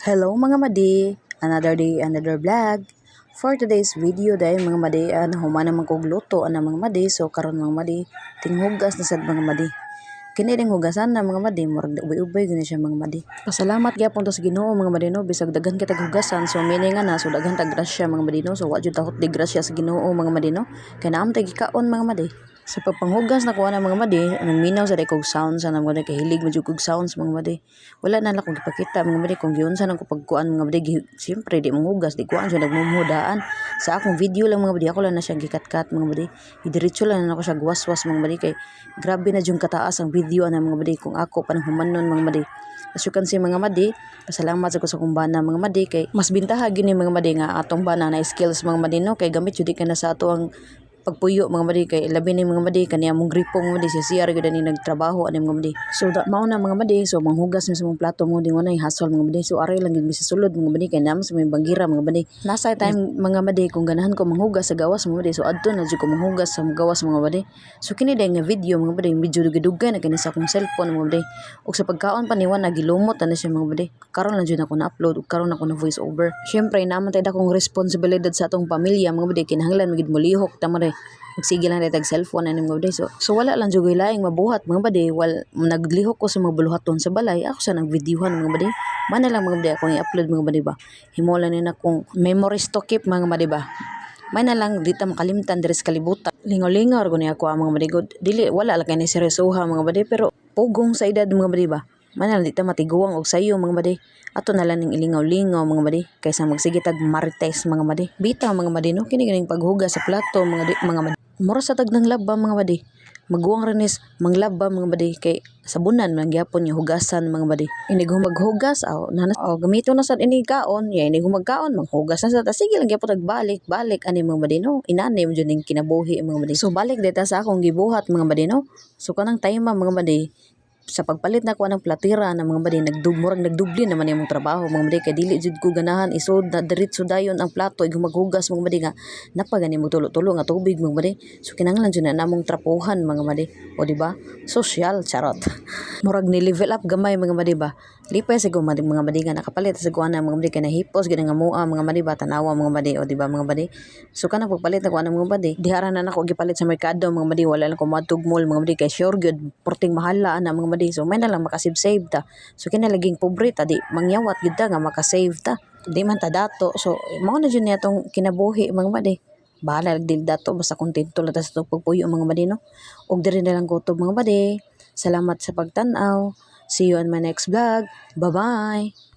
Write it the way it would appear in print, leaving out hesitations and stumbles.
Hello mga madi, another day, another vlog. For today's video dahil mga madi, human naman kog luto mga madi. So karon mga madi, tinghugas na sad mga madi. Kini ding hugasan na mga madi, murag ubay-ubay gani siya mga madi. Pasalamat gyapon to sa Ginoo mga madi no, bisag daghan kita hugasan. So meaning nga na so daghan ta grasya mga madi no. So wa jud takot di grasya sa Ginoo mga madi no. Kay naam tay gikaon mga madi. Sa pagpanghugas na kuha ng mga madi, nagminaw sa kog sounds sa mga madi, kay hilig mo kog sounds mga madi. Wala na lang kong ipakita mga madi kung giunsa nang ko pagkuan mga madi. Siyempre di manghugas, di kuan siya nagmumudaan. Sa akong video lang mga madi, ako lang na siya gikat-kat mga madi. Idiretso lang na ako siya guwas-was mga madi kay grabe na jung kataas ang video na mga madi kung ako panang humanon mga madi. As you can see mga madi, pasalamat sa ko sa kong bana mga madi kay mas bintaha gini mga madi nga atong bana na skills mga madi no, kay gamit jud ka na sa ato ang pagpuyo mga madi, kay labi ni mga madi kaniya mong gripo mga madi sa CR gyud ni nagtrabaho ani mga madi. So mao na mga madi, so manghugas ni sa mong plato mo di wanay hassle mga madi. So aray lang gid mi sa sulod mga madi kay nam sa may banggira mga madi. Nasa time mga madi kung ganahan ko manghugas sa gawas mga madi, so adto na jud ko manghugas sa gawas mga madi. So kini day nga video mga madi, medyo dugay na kini sa akong cellphone mga madi. Ug sa pagkaon pa niwan nagilumot na siya mga madi. Karon lang jud ako na upload ug karon ako na voice over. Syempre naman tay dakong responsibilidad sa atong pamilya mga madi, kinahanglan magid molihok ta madi. Magsige lang tag cellphone ani mga baday. So wala lang jud laing mabuhat mga baday. Naglihok ko sa mga buluhaton sa balay, ako sa nagvideohan mga baday. Mana lang mga baday ako i-upload mga baday ba. Himulan ni na kung memories to keep mga baday ba. May na lang dita makalimtan diri sa kalibutan. Lingaw-lingaw ko niya ako ang mga baday god. Dili wala lang kay ni seryosoha mga baday, pero pugong sa edad mga baday ba. Manal dita matiguang og sayo mga baday. Ato na lang ning ilingaw-lingaw mga baday kaysa magsige tag marites mga baday. Bitaw mga baday no, kini ganing paghugas sa plato mga baday. Mura sa tag ng laba mga baday. Maguwang renis manglaba mga baday kay sabunan man gyapon yung hugasan mga baday. Inig maghugas gamito na sad ini kaon, ya inig magkaon manghugas na sad. Sige lang gyapon balik ani mga baday no. Inanim jud ning kinabuhi mga baday. So balik dita sa akong gibuhat mga baday no. So kanang time mga baday, sa pagpalit na ko ng platira ng mga baday, nagdubli naman yung trabaho mga baday, kay dili jud ko ganahan isod na diretso dayon ang plato ig maghugas mga baday nga napagani mo tulo-tulo nga tubig mga baday. So kinahanglan jud na namong trapuhan mga baday, o di ba? Social charot. Murag ni level up gamay mga baday ba. Lipay sa mga baday nga nakapalit sa kuana mga baday kay nahipos gid nga mua mga baday ba, tanawa mga baday, o di ba mga baday. So kanang pagpalit na kuana mga baday, dihara na nako gipalit sa merkado mga baday, wala lang ko madtog mall mga baday kay sure gyud porting mahala ana mga baday. So may na lang makasave ta. So kinalaging pobre ta, di mangyawat gyud ta nga makasave ta. Di man ta dato. So mao na jud niya tong kinabuhi mga baday. Bahala dil dato basta kontento lang ta sa pagpuyo mga baday no. Og diri na lang kutob mga baday. Salamat sa pagtan-aw. See you on my next vlog. Bye-bye.